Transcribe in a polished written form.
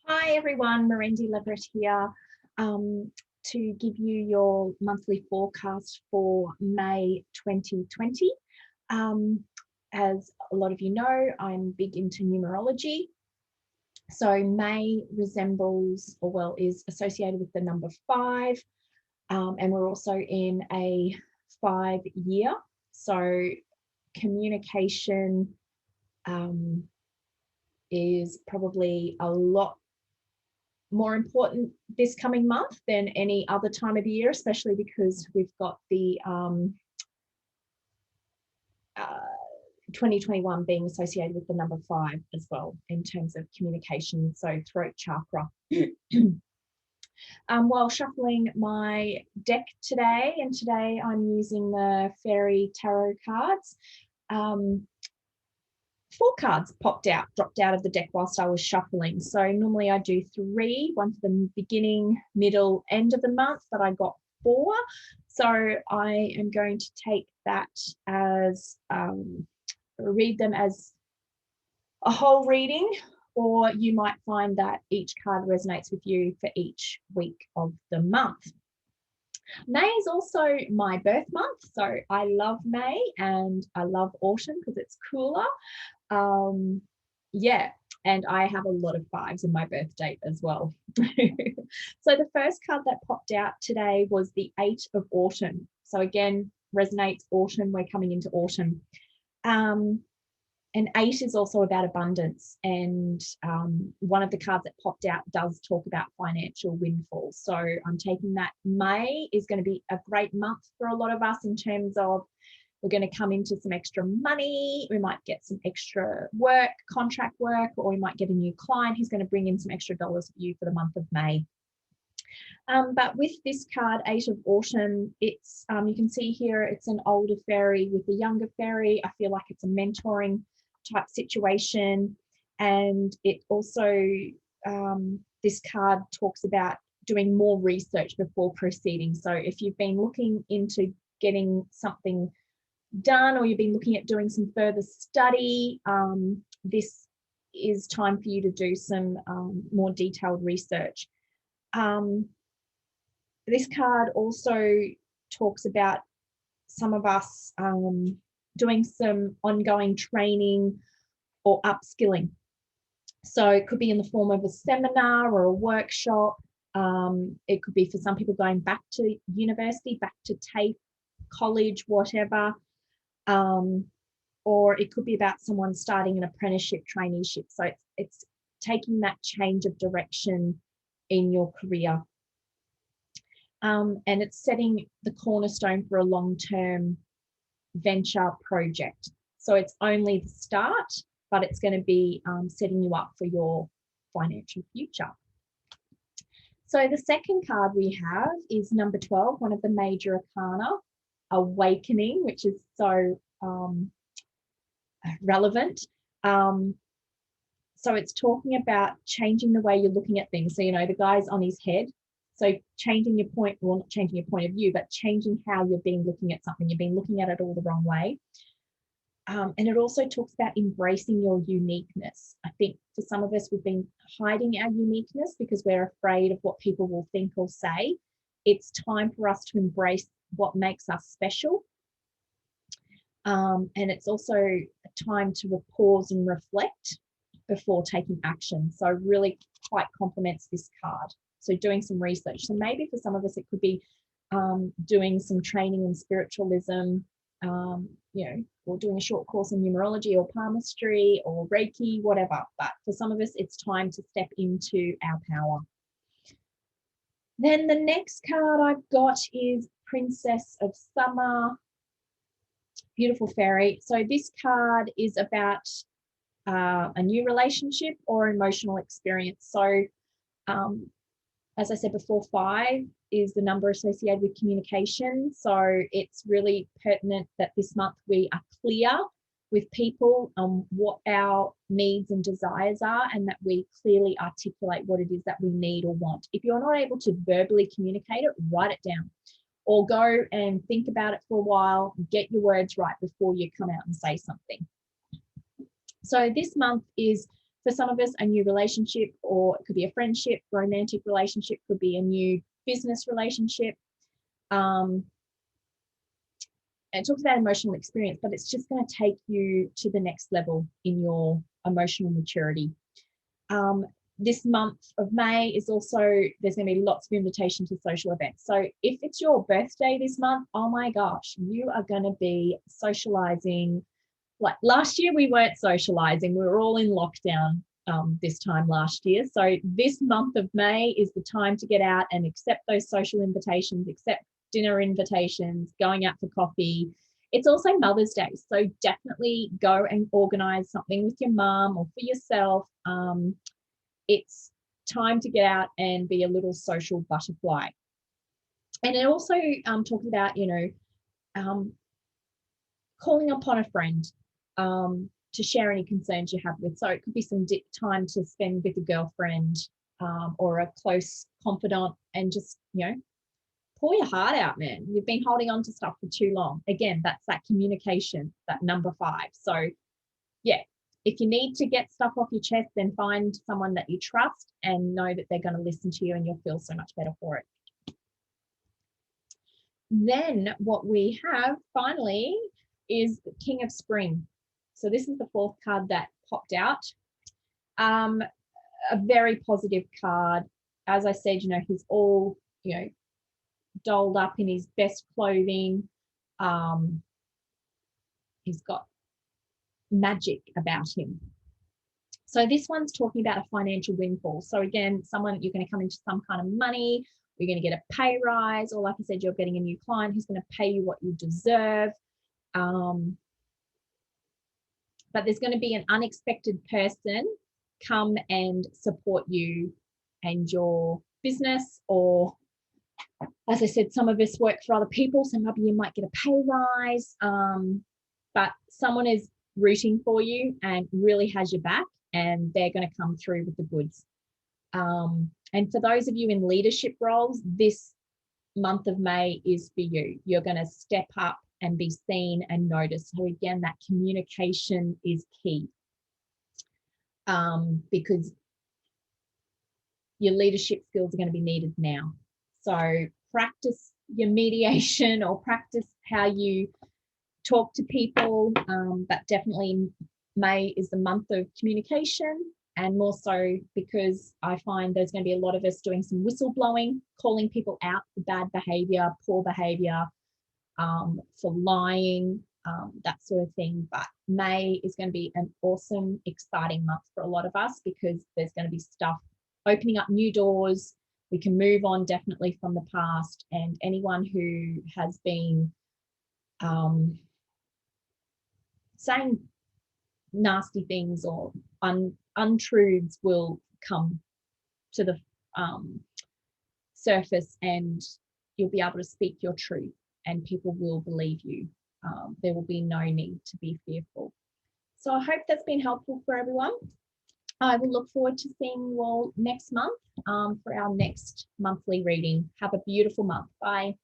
Hi everyone, Merendi Reading here to give you your monthly forecast for May 2020. As a lot of you know, I'm big into numerology. So May resembles, or well, is associated with the number 5, and we're also in a 5-year. So communication is probably a lot more important this coming month than any other time of the year, especially because we've got the 2021 being associated with the number 5 as well in terms of communication, so throat chakra. While shuffling my deck today, and today I'm using the Fairy Tarot cards, 4 cards dropped out of the deck whilst I was shuffling. So normally I do 3, one for the beginning, middle, end of the month, but I got 4. So I am going to take that as, read them as a whole reading, or you might find that each card resonates with you for each week of the month. May is also my birth month, so I love May and I love autumn because it's cooler. Yeah, and I have a lot of 5s in my birth date as well. So the first card that popped out today was the 8 of autumn. So again, resonates autumn. We're coming into autumn. And 8 is also about abundance. And one of the cards that popped out does talk about financial windfalls. So I'm taking that May is going to be a great month for a lot of us in terms of we're going to come into some extra money. We might get some extra work, contract work, or we might get a new client who's going to bring in some extra dollars for you for the month of May. But with this card, 8 of autumn, it's you can see here, it's an older fairy with a younger fairy. I feel like it's a mentoring type situation. And it also, this card talks about doing more research before proceeding. So if you've been looking into getting something done, or you've been looking at doing some further study, this is time for you to do some more detailed research. This card also talks about some of us doing some ongoing training or upskilling. So it could be in the form of a seminar or a workshop. It could be for some people going back to university, back to TAFE, college, whatever. Or it could be about someone starting an apprenticeship, traineeship. So it's taking that change of direction in your career. And it's setting the cornerstone for a long-term venture project. So it's only the start, but it's going to be setting you up for your financial future. So the second card we have is number 12, one of the major arcana, Awakening, which is so relevant. So it's talking about changing the way you're looking at things. So, you know, the guy's on his head. So changing your point, well, not changing your point of view, but changing how you've been looking at something. You've been looking at it all the wrong way. And it also talks about embracing your uniqueness. I think for some of us, we've been hiding our uniqueness because we're afraid of what people will think or say. It's time for us to embrace what makes us special. And it's also a time to pause and reflect before taking action. So really quite complements this card. So doing some research. So maybe for some of us, it could be doing some training in spiritualism, you know, or doing a short course in numerology or palmistry or Reiki, whatever. But for some of us, it's time to step into our power. Then the next card I've got is Princess of Summer, beautiful fairy. So this card is about a new relationship or emotional experience. So as I said before, 5 is the number associated with communication. So it's really pertinent that this month we are clear with people on what our needs and desires are, and that we clearly articulate what it is that we need or want. If you're not able to verbally communicate it, write it down, or go and think about it for a while, get your words right before you come out and say something. So this month is For some of us, a new relationship, or it could be a friendship, romantic relationship, could be a new business relationship. And it talks about emotional experience, but it's just going to take you to the next level in your emotional maturity. This month of May is also, there's going to be lots of invitations to social events. So if it's your birthday this month, oh my gosh, you are going to be socializing. Like last year, we weren't socializing. We were all in lockdown this time last year. So this month of May is the time to get out and accept those social invitations, accept dinner invitations, going out for coffee. It's also Mother's Day. So definitely go and organize something with your mom or for yourself. It's time to get out and be a little social butterfly. And it also talks about, calling upon a friend to share any concerns you have with. So it could be some time to spend with a girlfriend or a close confidant, and just, pour your heart out, man. You've been holding on to stuff for too long. Again, that's that communication, that number 5. So yeah, if you need to get stuff off your chest, then find someone that you trust and know that they're going to listen to you, and you'll feel so much better for it. Then what we have finally is the King of Spring. So this is the 4th card that popped out. A very positive card. As I said, he's all, dolled up in his best clothing. He's got magic about him. So this one's talking about a financial windfall. So again, you're going to come into some kind of money, you're going to get a pay rise, or like I said, you're getting a new client who's going to pay you what you deserve. But there's going to be an unexpected person come and support you and your business, or as I said, some of us work for other people, so maybe you might get a pay rise, but someone is rooting for you and really has your back, and they're going to come through with the goods. And for those of you in leadership roles, this month of May is for you. You're going to step up and be seen and noticed. So again, that communication is key, because your leadership skills are going to be needed now. So practice your mediation, or practice how you talk to people. But definitely May is the month of communication, and more so because I find there's going to be a lot of us doing some whistleblowing, calling people out for bad behavior, poor behavior, for lying, that sort of thing. But May is going to be an awesome, exciting month for a lot of us, because there's going to be stuff opening up, new doors. We can move on definitely from the past, and anyone who has been saying nasty things or untruths will come to the surface, and you'll be able to speak your truth and people will believe you. There will be no need to be fearful. So I hope that's been helpful for everyone. I will look forward to seeing you all next month for our next monthly reading. Have a beautiful month. Bye.